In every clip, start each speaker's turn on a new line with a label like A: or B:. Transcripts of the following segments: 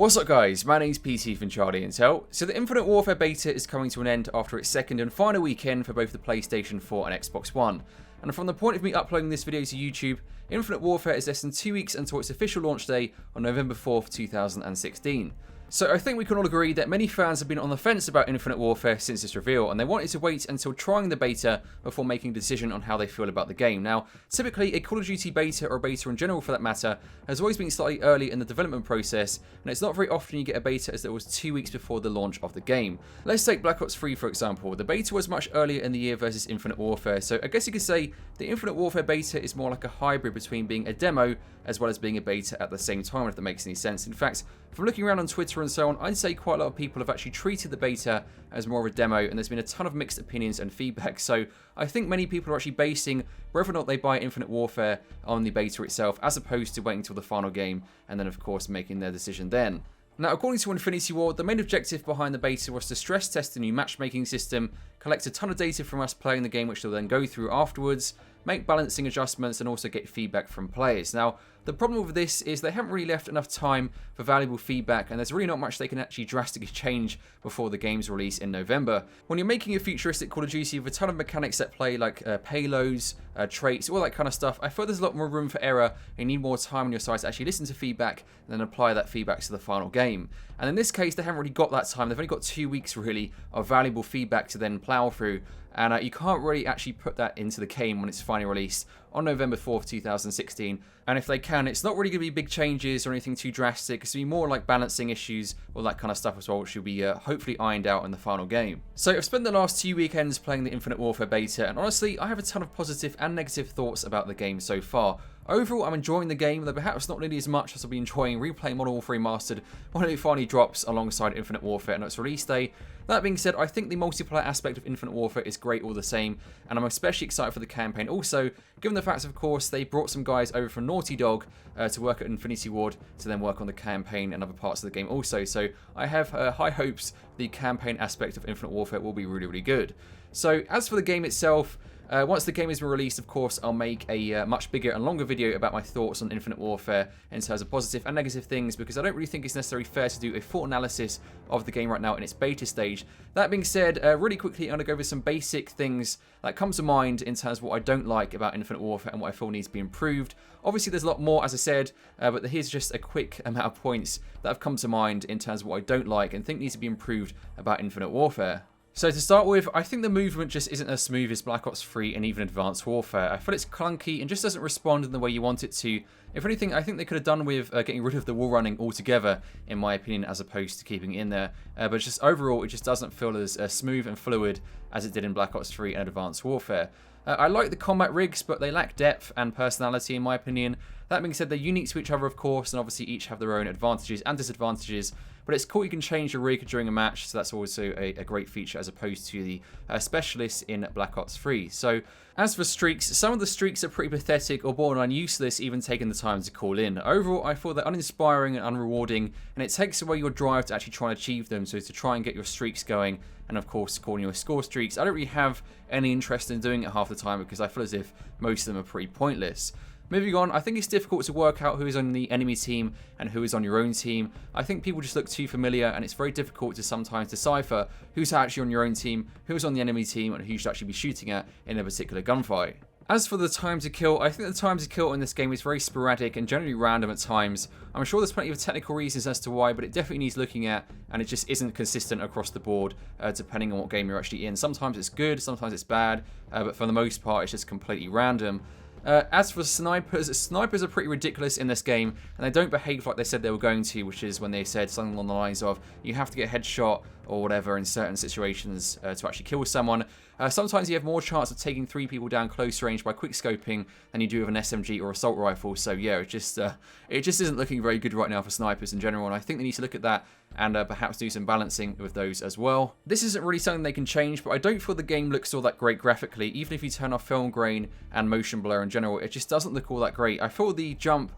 A: What's up guys, my name's Petey from Charlie Intel. So the Infinite Warfare beta is coming to an end after its second and final weekend for both the PlayStation 4 and Xbox One. And from the point of me uploading this video to YouTube, Infinite Warfare is less than 2 weeks until its official launch day on November 4th, 2016. So I think we can all agree that many fans have been on the fence about Infinite Warfare since its reveal, and they wanted to wait until trying the beta before making a decision on how they feel about the game. Now, typically a Call of Duty beta, or a beta in general for that matter, has always been slightly early in the development process, and it's not very often you get a beta as it was 2 weeks before the launch of the game. Let's take Black Ops 3 for example. The beta was much earlier in the year versus Infinite Warfare, so I guess you could say the Infinite Warfare beta is more like a hybrid between being a demo as well as being a beta at the same time, if that makes any sense. In fact, from looking around on Twitter and so on, I'd say quite a lot of people have actually treated the beta as more of a demo, and there's been a ton of mixed opinions and feedback. So I think many people are actually basing whether or not they buy Infinite Warfare on the beta itself, as opposed to waiting until the final game and then of course making their decision then. Now, according to Infinity Ward, the main objective behind the beta was to stress test the new matchmaking system, collect a ton of data from us playing the game, which they'll then go through afterwards, make balancing adjustments, and also get feedback from players. Now, the problem with this is they haven't really left enough time for valuable feedback, and there's really not much they can actually drastically change before the game's release in November. When you're making a futuristic Call of Duty with a ton of mechanics at play, like payloads, traits, all that kind of stuff, I feel there's a lot more room for error, and you need more time on your side to actually listen to feedback and then apply that feedback to the final game. And in this case, they haven't really got that time. They've only got 2 weeks, really, of valuable feedback to then plow through, and you can't really actually put that into the game when it's finally released on November 4th, 2016. And if they can, it's not really going to be big changes or anything too drastic. It's going to be more like balancing issues, all that kind of stuff as well, which will be hopefully ironed out in the final game. So I've spent the last 2 weekends playing the Infinite Warfare beta, and honestly, I have a ton of positive and negative thoughts about the game so far. Overall, I'm enjoying the game, though perhaps not nearly as much as I'll be enjoying replaying Modern Warfare Remastered when it finally drops alongside Infinite Warfare on its release day. That being said, I think the multiplayer aspect of Infinite Warfare is great all the same, and I'm especially excited for the campaign also, given the fact, of course, they brought some guys over from Naughty Dog to work at Infinity Ward to then work on the campaign and other parts of the game also, so I have high hopes the campaign aspect of Infinite Warfare will be really, really good. So as for the game itself, once the game has been released, of course, I'll make a much bigger and longer video about my thoughts on Infinite Warfare in terms of positive and negative things, because I don't really think it's necessarily fair to do a full analysis of the game right now in its beta stage. That being said, really quickly, I'm going to go over some basic things that come to mind in terms of what I don't like about Infinite Warfare and what I feel needs to be improved. Obviously, there's a lot more, as I said, but here's just a quick amount of points that have come to mind in terms of what I don't like and think needs to be improved about Infinite Warfare. So to start with, I think the movement just isn't as smooth as Black Ops 3 and even Advanced Warfare. I feel it's clunky and just doesn't respond in the way you want it to. If anything, I think they could have done with getting rid of the wall running altogether, in my opinion, as opposed to keeping it in there. But just overall, it just doesn't feel as smooth and fluid as it did in Black Ops 3 and Advanced Warfare. I like the combat rigs, but they lack depth and personality, in my opinion. That being said, they're unique to each other, of course, and obviously each have their own advantages and disadvantages. But it's cool you can change your rig during a match, so that's also a great feature as opposed to the specialists in Black Ops 3. So, as for streaks, some of the streaks are pretty pathetic or borderline useless, even taking the time to call in. Overall, I feel they're uninspiring and unrewarding, and it takes away your drive to actually try and achieve them, so to try and get your streaks going, and of course, calling your score streaks. I don't really have any interest in doing it half the time because I feel as if most of them are pretty pointless. Moving on, I think it's difficult to work out who is on the enemy team and who is on your own team. I think people just look too familiar, and it's very difficult to sometimes decipher who's actually on your own team, who's on the enemy team, and who you should actually be shooting at in a particular gunfight. As for the time to kill, I think the time to kill in this game is very sporadic and generally random at times. I'm sure there's plenty of technical reasons as to why, but it definitely needs looking at, and it just isn't consistent across the board, depending on what game you're actually in. Sometimes it's good, sometimes it's bad, but for the most part, it's just completely random. As for snipers are pretty ridiculous in this game, and they don't behave like they said they were going to, which is when they said something along the lines of, you have to get a headshot or whatever in certain situations to actually kill someone. Sometimes you have more chance of taking 3 people down close range by quickscoping than you do with an SMG or assault rifle, so yeah, it just isn't looking very good right now for snipers in general, and I think they need to look at that and perhaps do some balancing with those as well. This isn't really something they can change, but I don't feel the game looks all that great graphically. Even if you turn off film grain and motion blur in general, it just doesn't look all that great. I feel the jump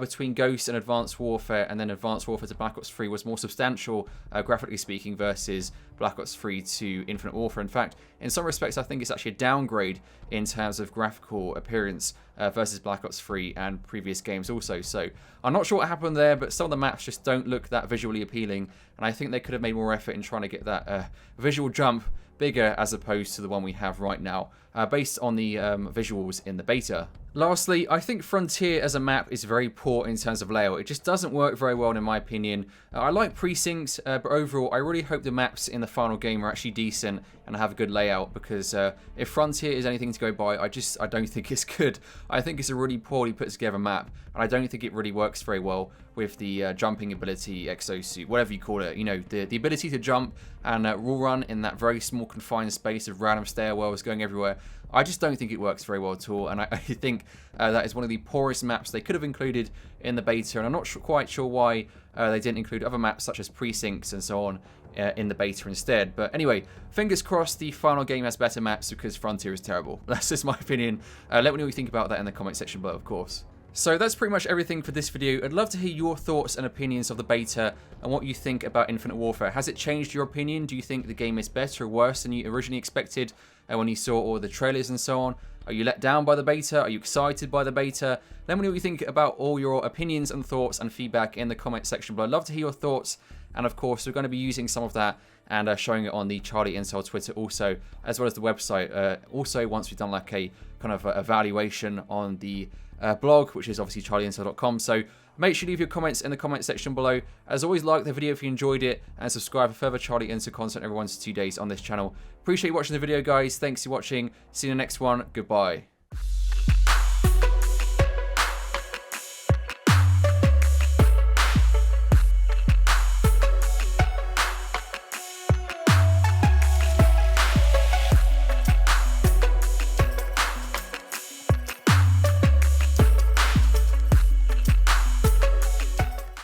A: between Ghost and Advanced Warfare, and then Advanced Warfare to Black Ops 3 was more substantial, graphically speaking, versus Black Ops 3 to Infinite Warfare. In fact, in some respects, I think it's actually a downgrade in terms of graphical appearance versus Black Ops 3 and previous games also. So I'm not sure what happened there, but some of the maps just don't look that visually appealing, and I think they could have made more effort in trying to get that visual jump bigger as opposed to the one we have right now, based on the visuals in the beta. Lastly, I think Frontier as a map is very poor in terms of layout. It just doesn't work very well in my opinion. I like Precincts, but overall I really hope the maps in the final game are actually decent and have a good layout, because if Frontier is anything to go by, I don't think it's good. I think it's a really poorly put together map, and I don't think it really works very well with the jumping ability, exosuit, whatever you call it. You know, the ability to jump and wall run in that very small confined space of random stairwells going everywhere. I just don't think it works very well at all, and I think that is one of the poorest maps they could have included in the beta, and I'm not quite sure why they didn't include other maps such as Precincts and so on in the beta instead. But anyway, fingers crossed the final game has better maps, because Frontier is terrible. That's just my opinion. Let me know what you think about that in the comment section below, of course. So that's pretty much everything for this video. I'd love to hear your thoughts and opinions of the beta and what you think about Infinite Warfare. Has it changed your opinion? Do you think the game is better or worse than you originally expected when you saw all the trailers and so on? Are you let down by the beta? Are you excited by the beta? Let me know what you think about all your opinions and thoughts and feedback in the comment section below. I'd love to hear your thoughts, and of course we're going to be using some of that and showing it on the Charlie Incel Twitter also, as well as the website. Also, once we've done like a kind of evaluation on the blog, which is obviously charlieincel.com. So make sure you leave your comments in the comment section below. As always, like the video if you enjoyed it, and subscribe for further Charlie Incel content every 1 to 2 days on this channel. Appreciate you watching the video, guys. Thanks for watching. See you in the next one. Goodbye.